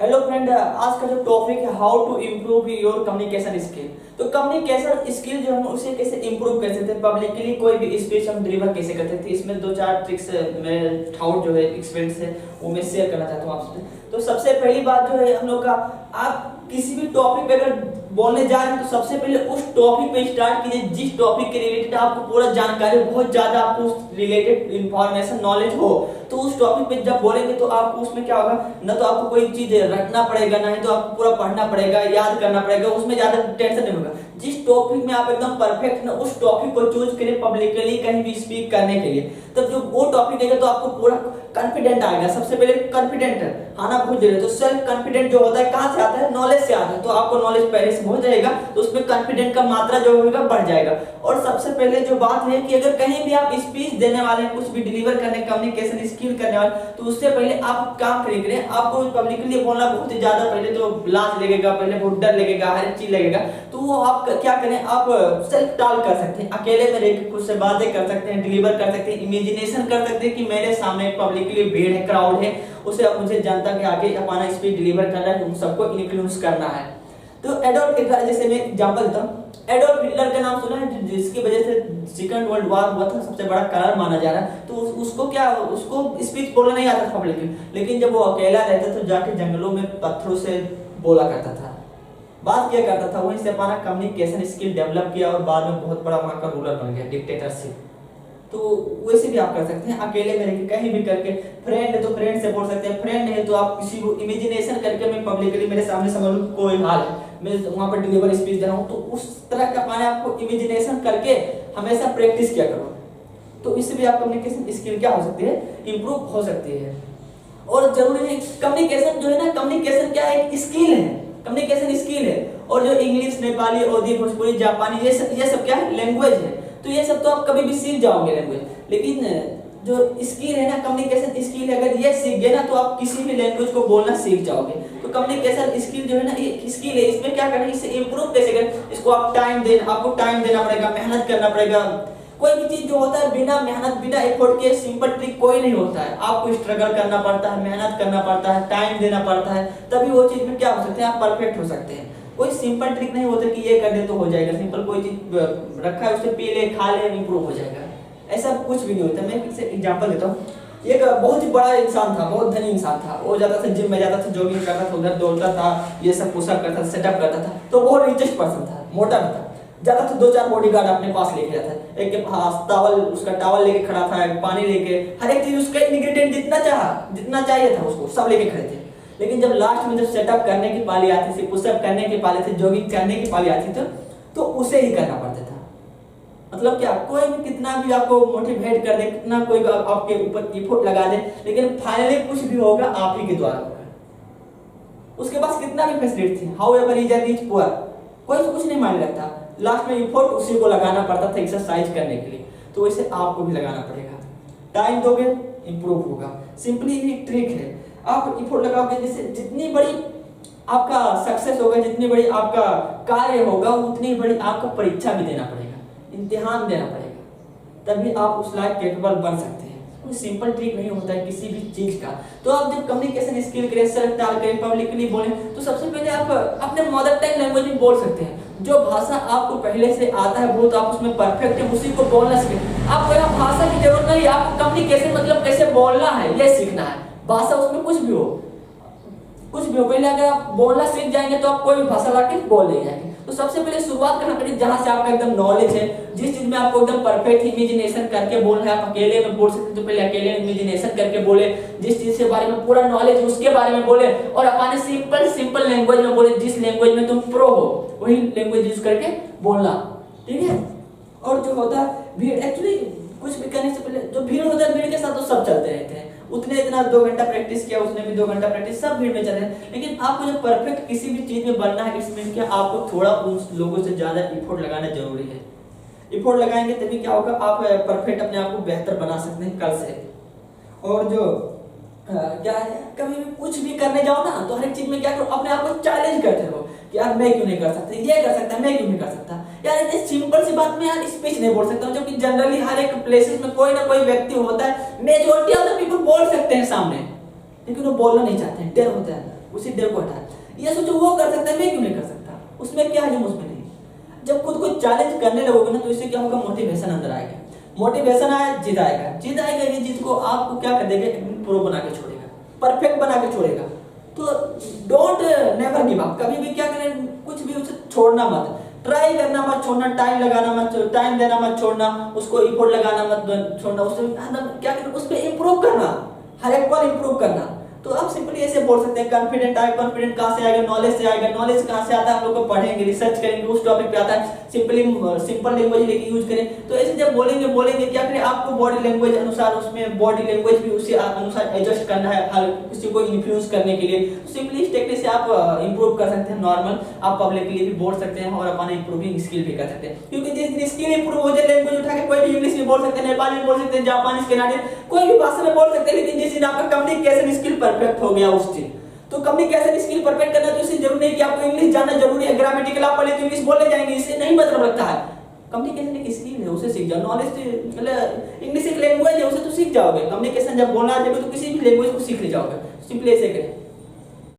Hello friend, आज का जो टॉपिक है how to improve your communication skill. तो कम्युनिकेशन स्किल जो है उसे कैसे इम्प्रूव कर सकते हैं, पब्लिकली कोई भी स्पीच हम डिलीवर कैसे करते थे, इसमें दो चार ट्रिक्स मेरे थाउट जो है एक्सपीरियंस है वो मैं शेयर करना चाहता हूँ आपसे। तो सबसे पहली बात जो है हम लोग का, आप किसी भी टॉपिक पे अगर बोलने जा रहे हैं तो सबसे पहले उस टॉपिक पे स्टार्ट कीजिए जिस टॉपिक के रिलेटेड आपको पूरा जानकारी, बहुत ज्यादा आपको उस रिलेटेड इंफॉर्मेशन नॉलेज हो। तो उस टॉपिक पे जब बोलेंगे तो आपको उसमें क्या होगा, न तो आपको कोई चीज रखना पड़ेगा, ना ही तो आपको पूरा पढ़ना पड़ेगा, याद करना पड़ेगा, उसमें ज्यादा टेंशन नहीं होगा। जिस टॉपिक में आप एकदम परफेक्ट ना, उस टॉपिक को चूज करें पब्लिकली कहीं भी स्पीक करने के लिए। तब जो वो टॉपिक रहेगा तो आपको पूरा कॉन्फिडेंट आएगा। सबसे पहले कॉन्फिडेंट आना बहुत जरूरी है। तो सेल्फ कॉन्फिडेंट जो होता है कहां से आता है, नॉलेज से आता है। तो आपको नॉलेज पहले से हो जाएगा तो उसमें कॉन्फिडेंट का मात्रा जो होगा बढ़ जाएगा। और सबसे पहले जो बात है कि अगर कहीं भी आप स्पीच देने वाले हैं, कुछ भी डिलीवर करने, कम्युनिकेशन स्किल करने वाले, तो उससे पहले आप काम करें। आपको पब्लिकली बोलना बहुत ही ज्यादा पहले तो लाज लगेगा, पहले बहुत डर लगेगा, हर एक चीज लगेगा। तो वो आप क्या करें, आप सेल्फ टॉक कर सकते हैं, अकेले में रहकर खुद से बातें कर सकते हैं, डिलीवर कर सकते हैं, इमेजिनेशन कर सकते हैं कि मेरे सामने पब्लिकली भीड़ है, क्राउड है, उसे अब मुझे जनता के आगे अपना स्पीच डिलीवर करना है, उन सबको इन्फ्लुएंस करना है। तो एडोल्फ हिटलर, जैसे मैं एग्जांपल देता हूं, एडोल्फ हिटलर का नाम सुना है, जिसकी वजह से सेकंड वर्ल्ड वॉर हुआ था, सबसे बड़ा कारण माना जा रहा है। तो उसको क्या, उसको स्पीच बोलना नहीं आता था पब्लिकली, लेकिन जब वो अकेला रहता था जाके जंगलों में पत्थरों से बोला करता था, बात किया करता था, वहीं से अपना कम्युनिकेशन स्किल डेवलप किया और बाद में बहुत बड़ा वहां का रूलर बन गया, डिक्टेटरशिप। तो वैसे भी आप कर सकते हैं, अकेले में रहकर कहीं भी करके। फ्रेंड है तो फ्रेंड से बोल सकते हैं, फ्रेंड है तो आप किसी को इमेजिनेशन करके, मैं पब्लिकली मेरे सामने समझ लो कोई हाल है, मैं वहां पर डिलीवर स्पीच दे रहा हूं, तो उस तरह का पाने आपको इमेजिनेशन करके हमेशा प्रैक्टिस किया करो। तो इससे भी आप कम्युनिकेशन स्किल क्या हो सकती है, इंप्रूव हो सकती है। और जरूरी है कम्युनिकेशन जो है ना, कम्युनिकेशन क्या है, एक स्किल है, कम्युनिकेशन स्किल है। और जो इंग्लिश, नेपाली, उर्दू, भोजपुरी, जापानी, ये सब क्या है, लैंग्वेज है। तो ये सब तो आप कभी भी सीख जाओगे लैंग्वेज, लेकिन जो स्किल है ना, कम्युनिकेशन स्किल, अगर ये सीख गए ना तो आप किसी भी लैंग्वेज को बोलना सीख जाओगे। तो कम्युनिकेशन स्किल जो है ना, ये स्किल है, इसमें क्या करना है, इसे इंप्रूव कैसे करें, इसको आप आपको टाइम देना पड़ेगा, मेहनत करना पड़ेगा। कोई भी चीज जो होता है बिना मेहनत, बिना एफर्ट के सिंपल ट्रिक कोई नहीं होता है। आपको स्ट्रगल करना पड़ता है, मेहनत करना पड़ता है, टाइम देना पड़ता है, तभी वो चीज में क्या हो सकते हैं, आप परफेक्ट हो सकते हैं। कोई सिंपल ट्रिक नहीं होता कि ये कर दे तो हो जाएगा, सिंपल कोई चीज रखा है उसे पी ले, खा ले, इंप्रूव हो जाएगा, ऐसा कुछ भी नहीं होता। मैं इससे एग्जांपल देता हूँ। एक बहुत ही बड़ा इंसान था, बहुत धनी इंसान था, वो जाता था जिम में, जाता था, जॉगिंग करता था, उधर दौड़ता था, ये सब पुशअप करता था, सेटअप करता था। तो बहुत रिचेस्ट पर्सन था, मोटा भी था, जाता था, दो चार बॉडीगार्ड अपने पास लेके जाता था, एक के पास टावल, उसका टावल लेके खड़ा था, पानी लेके, हर एक चीज उसका इंग्रेडिएंट जितना चाहिए था उसको सब लेके खड़े थे। लेकिन जब लास्ट में जब सेटअप करने की पाली आती थी, पुशअप करने की पाली थी, जॉगिंग करने की पाली आती थी, तो उसे ही करना पड़ता था। मतलब क्या, कोई भी कितना भी आपको मोटिवेट कर दे, कितना कोई आपके ऊपर एफर्ट लगा दे, लेकिन फाइनली कुछ भी होगा आप ही के द्वारा होगा। उसके पास कितना भी फैसिलिटी थी, however is a rich poor, कोई तो कुछ नहीं मायने रखता, लास्ट में एफर्ट उसी को लगाना पड़ता था एक्सरसाइज करने के लिए। तो वैसे आपको भी लगाना पड़ेगा, टाइम दोगे इंप्रूव होगा। सिंपली एक ट्रिक है, आप एफर्ट लगाओगे, जैसे जितनी बड़ी आपका सक्सेस होगा, जितनी बड़ी आपका कार्य होगा, उतनी बड़ी आपको परीक्षा भी देना पड़ेगा, इम्तिहान देना पड़ेगा, तभी आप उस लायक कैपेबल बन सकते हैं। कोई सिंपल ट्रिक नहीं होता है किसी भी चीज का। तो आप जब कम्युनिकेशन स्किल करें, सेल्फ टॉक करें, पब्लिकली बोलें, तो सबसे पहले आप अपने मदर टंग लैंग्वेज में बोल सकते हैं। जो भाषा आपको पहले से आता है, बहुत आप उसमें परफेक्ट है, उसी को बोलना सीखें। आपको यहाँ भाषा की जरूरत नहीं, आपको कम्युनिकेशन मतलब कैसे बोलना है ये सीखना है। भाषा उसमें कुछ भी हो, पहले अगर आप बोलना सीख जाएंगे तो आप कोई भी भाषा लाके बोल ले जाएंगे। तो सबसे पहले शुरुआत करना पड़ेगी जहां से आपका एकदम नॉलेज है, जिस चीज में आपको एकदम परफेक्ट इमेजिनेशन करके बोलना है। आप अकेले में बोल सकते हैं तो पहले अकेले इमेजिनेशन करके बोले, जिस चीज के बारे में पूरा नॉलेज है उसके बारे में बोले, और अपने सिंपल लैंग्वेज में बोले, जिस लैंग्वेज में तुम प्रो हो वही लैंग्वेज यूज करके बोलना, ठीक है। और जो होता है भीड़, एक्चुअली कुछ भी करने से पहले जो भीड़ होता है, भीड़ के साथ तो सब चलते रहते हैं, उतने इतना 2 घंटा प्रैक्टिस किया, उसने भी 2 घंटा प्रैक्टिस, सब भीड़ में चल रहे हैं। लेकिन आपको जब परफेक्ट किसी भी चीज में बनना है, इसमें क्या आपको थोड़ा उन लोगों से ज्यादा एफर्ट लगाना जरूरी है। एफर्ट लगाएंगे तभी क्या होगा, आप परफेक्ट अपने आप को बेहतर बना सकते हैं कल से। और जो क्या है, कभी भी कुछ भी करने जाओ ना, तो हर एक चीज में क्या करो, अपने आप को चैलेंज करते रहो कि यार मैं क्यों नहीं कर सकता, ये कर सकता, मैं क्यों नहीं कर सकता। यार इतनी सिंपल सी बात में यार स्पीच नहीं बोल सकता हूं, जबकि जनरली हर एक प्लेसेस में कोई ना कोई व्यक्ति होता है, मेजॉरिटी ऑफ द पीपल बोल सकते हैं सामने, लेकिन वो बोलना नहीं चाहते हैं, डर होता है। उसी देर को हटाए। ये सोचो वो कर सकता है, मैं क्यों नहीं कर सकता, उसमें क्या है, उसमें नहीं। जब खुद को चैलेंज करने लगोगे ना तो इससे क्या होगा, मोटिवेशन अंदर आएगा, मोटिवेशन आए जिद आएगा, जिद आएगा, ये जिद को आपको क्या कर देगा, प्रो बना के छोड़ेगा, परफेक्ट बना के छोड़ेगा। तो डोंट नेवर गिव अप, कभी भी क्या करें, कुछ भी उसे छोड़ना मत, ट्राई करना मत छोड़ना, टाइम लगाना मत, टाइम देना मत छोड़ना, उसको इफोर्ट लगाना मत छोड़ना, उसमें क्या करना, उस पर इंप्रूव करना, हर एक पल इंप्रूव करना। तो आप सिंपली ऐसे बोल सकते हैं, कॉन्फिडेंट आए, कॉन्फिडेंट कहाँ से आएगा, नॉलेज से आएगा, नॉलेज कहाँ से आता है, हम लोग को पढ़ेंगे, रिसर्च करेंगे, उस टॉपिक पे आता है, सिंपली सिंपल लैंग्वेज लेके यूज करें। तो ऐसे जब बोलेंगे क्या करें, आपको बॉडी लैंग्वेज अनुसार, उसमें बॉडी लैंग्वेज भी उसी अनुसार एडजस्ट करना है, हर किसी को इन्फ्लुएंस करने के लिए। तो सिंपली इस टेक्निक से आप इंप्रूव कर सकते हैं, नॉर्मल आप पब्लिक के लिए भी बोल सकते हैं और अपना इंप्रूविंग स्किल भी कर सकते हैं। क्योंकि जिस दिन स्किल इंप्रूव हो जाए, लैंग्वेज उठा के कोई भी इंग्लिश में बोल सकते हैं, नेपाली में बोल सकते हैं, जापानीज, कनाडियन, कोई भी भाषा में बोल सकते हैं। लेकिन जिस दिन आपका कम्युनिकेशन स्किल परफेक्ट हो गया, तो कम्युनिकेशन स्किल परफेक्ट करना, तो इससे जरूरी नहीं कि आपको इंग्लिश जानना जरूरी है, ग्रामेटिकल आप पढ़े तो इंग्लिश बोले जाएंगे, इससे नहीं मतलब लगता है। कम्युनिकेशन एक स्किल है, उसे सीख जाओ। नॉलेज मतलब इंग्लिश एक लैंग्वेज है, उसे तो सीख जाओगे। कम्युनिकेशन जब बोलना आ जाएगा तो किसी भी लैंग्वेज को सीख ले जाओगे। सिंपली ऐसे करें।